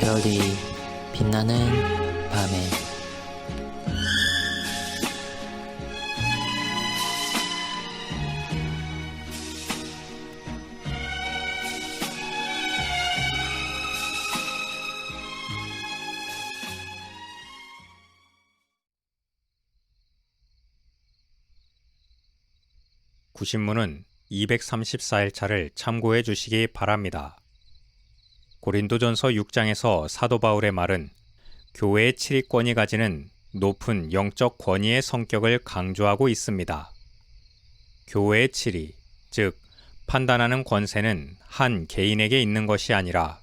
별이 빛나는 밤에 구신문은 234일차를 참고해 주시기 바랍니다. 고린도전서 6장에서 사도 바울의 말은 교회의 치리권이 가지는 높은 영적 권위의 성격을 강조하고 있습니다. 교회의 치리, 즉 판단하는 권세는 한 개인에게 있는 것이 아니라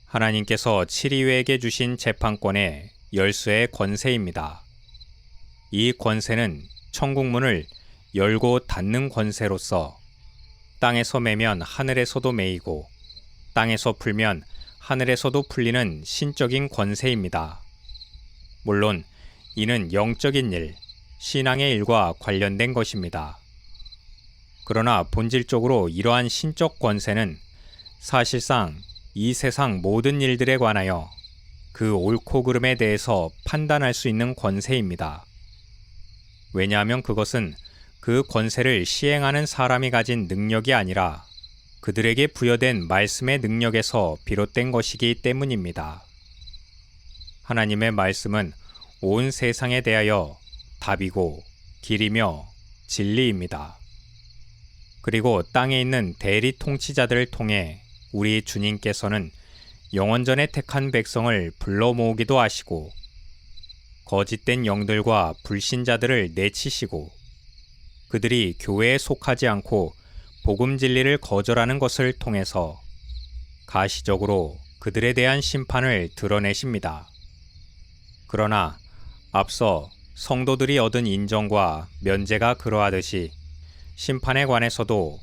하나님께서 치리회에게 주신 재판권의 열쇠의 권세입니다. 이 권세는 천국문을 열고 닫는 권세로서 땅에서 매면 하늘에서도 매이고 땅에서 풀면 하늘에서도 풀리는 신적인 권세입니다. 물론 이는 영적인 일, 신앙의 일과 관련된 것입니다. 그러나 본질적으로 이러한 신적 권세는 사실상 이 세상 모든 일들에 관하여 그 옳고 그름에 대해서 판단할 수 있는 권세입니다. 왜냐하면 그것은 그 권세를 시행하는 사람이 가진 능력이 아니라 그들에게 부여된 말씀의 능력에서 비롯된 것이기 때문입니다. 하나님의 말씀은 온 세상에 대하여 답이고 길이며 진리입니다. 그리고 땅에 있는 대리 통치자들을 통해 우리 주님께서는 영원전에 택한 백성을 불러 모으기도 하시고 거짓된 영들과 불신자들을 내치시고 그들이 교회에 속하지 않고 복음 진리를 거절하는 것을 통해서 가시적으로 그들에 대한 심판을 드러내십니다. 그러나 앞서 성도들이 얻은 인정과 면제가 그러하듯이 심판에 관해서도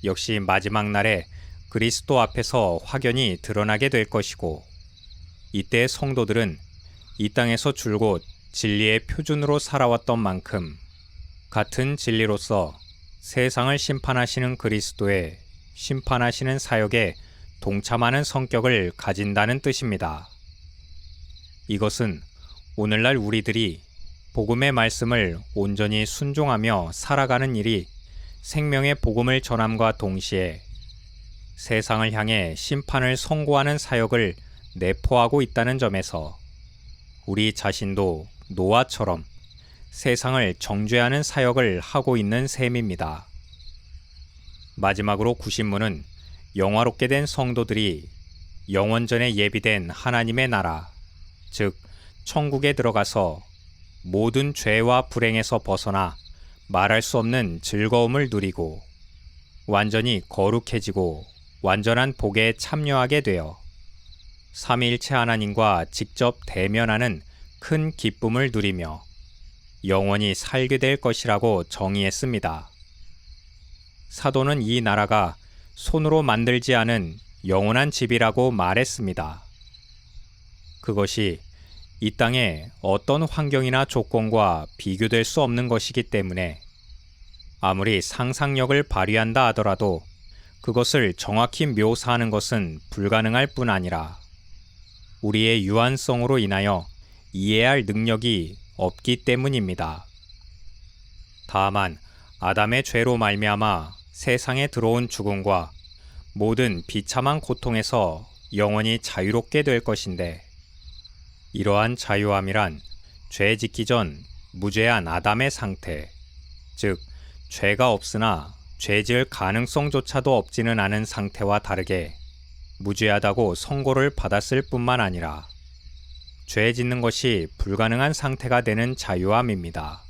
역시 마지막 날에 그리스도 앞에서 확연히 드러나게 될 것이고 이때 성도들은 이 땅에서 줄곧 진리의 표준으로 살아왔던 만큼 같은 진리로서 세상을 심판하시는 그리스도의 심판하시는 사역에 동참하는 성격을 가진다는 뜻입니다. 이것은 오늘날 우리들이 복음의 말씀을 온전히 순종하며 살아가는 일이 생명의 복음을 전함과 동시에 세상을 향해 심판을 선고하는 사역을 내포하고 있다는 점에서 우리 자신도 노아처럼 세상을 정죄하는 사역을 하고 있는 셈입니다. 마지막으로 구신문은 영화롭게 된 성도들이 영원전에 예비된 하나님의 나라, 즉 천국에 들어가서 모든 죄와 불행에서 벗어나 말할 수 없는 즐거움을 누리고 완전히 거룩해지고 완전한 복에 참여하게 되어 삼위일체 하나님과 직접 대면하는 큰 기쁨을 누리며 영원히 살게 될 것이라고 정의했습니다. 사도는 이 나라가 손으로 만들지 않은 영원한 집이라고 말했습니다. 그것이 이 땅의 어떤 환경이나 조건과 비교될 수 없는 것이기 때문에 아무리 상상력을 발휘한다 하더라도 그것을 정확히 묘사하는 것은 불가능할 뿐 아니라 우리의 유한성으로 인하여 이해할 능력이 없기 때문입니다. 다만 아담의 죄로 말미암아 세상에 들어온 죽음과 모든 비참한 고통에서 영원히 자유롭게 될 것인데 이러한 자유함이란 죄 짓기 전 무죄한 아담의 상태, 즉 죄가 없으나 죄 지을 가능성조차도 없지는 않은 상태와 다르게 무죄하다고 선고를 받았을 뿐만 아니라 죄 짓는 것이 불가능한 상태가 되는 자유함입니다.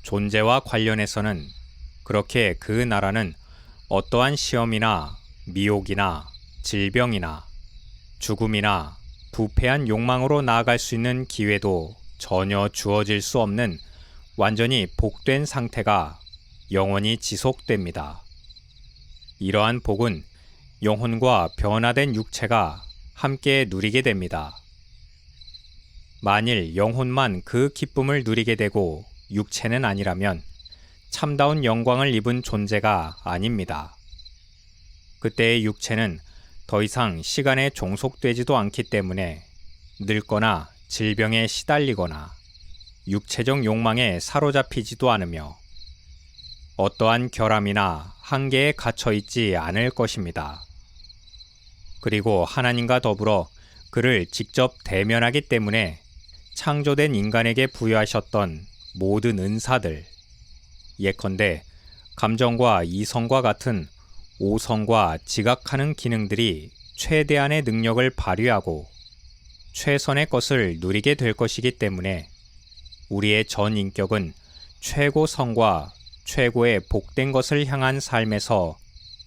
존재와 관련해서는 그렇게 그 나라는 어떠한 시험이나 미혹이나 질병이나 죽음이나 부패한 욕망으로 나아갈 수 있는 기회도 전혀 주어질 수 없는 완전히 복된 상태가 영원히 지속됩니다. 이러한 복은 영혼과 변화된 육체가 함께 누리게 됩니다. 만일 영혼만 그 기쁨을 누리게 되고 육체는 아니라면 참다운 영광을 입은 존재가 아닙니다. 그때의 육체는 더 이상 시간에 종속되지도 않기 때문에 늙거나 질병에 시달리거나 육체적 욕망에 사로잡히지도 않으며 어떠한 결함이나 한계에 갇혀 있지 않을 것입니다. 그리고 하나님과 더불어 그를 직접 대면하기 때문에 창조된 인간에게 부여하셨던 모든 은사들, 예컨대 감정과 이성과 같은 오성과 지각하는 기능들이 최대한의 능력을 발휘하고 최선의 것을 누리게 될 것이기 때문에 우리의 전 인격은 최고 성과 최고의 복된 것을 향한 삶에서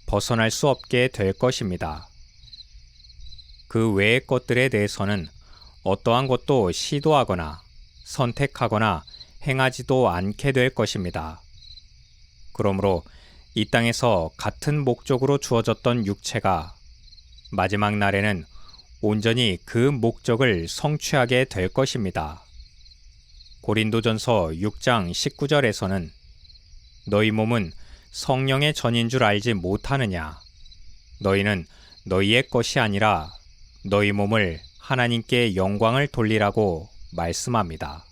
벗어날 수 없게 될 것입니다. 그 외의 것들에 대해서는 어떠한 것도 시도하거나 선택하거나 행하지도 않게 될 것입니다. 그러므로 이 땅에서 같은 목적으로 주어졌던 육체가 마지막 날에는 온전히 그 목적을 성취하게 될 것입니다. 고린도전서 6장 19절에서는 너희 몸은 성령의 전인 줄 알지 못하느냐? 너희는 너희의 것이 아니라 너희 몸을 하나님께 영광을 돌리라고 말씀합니다.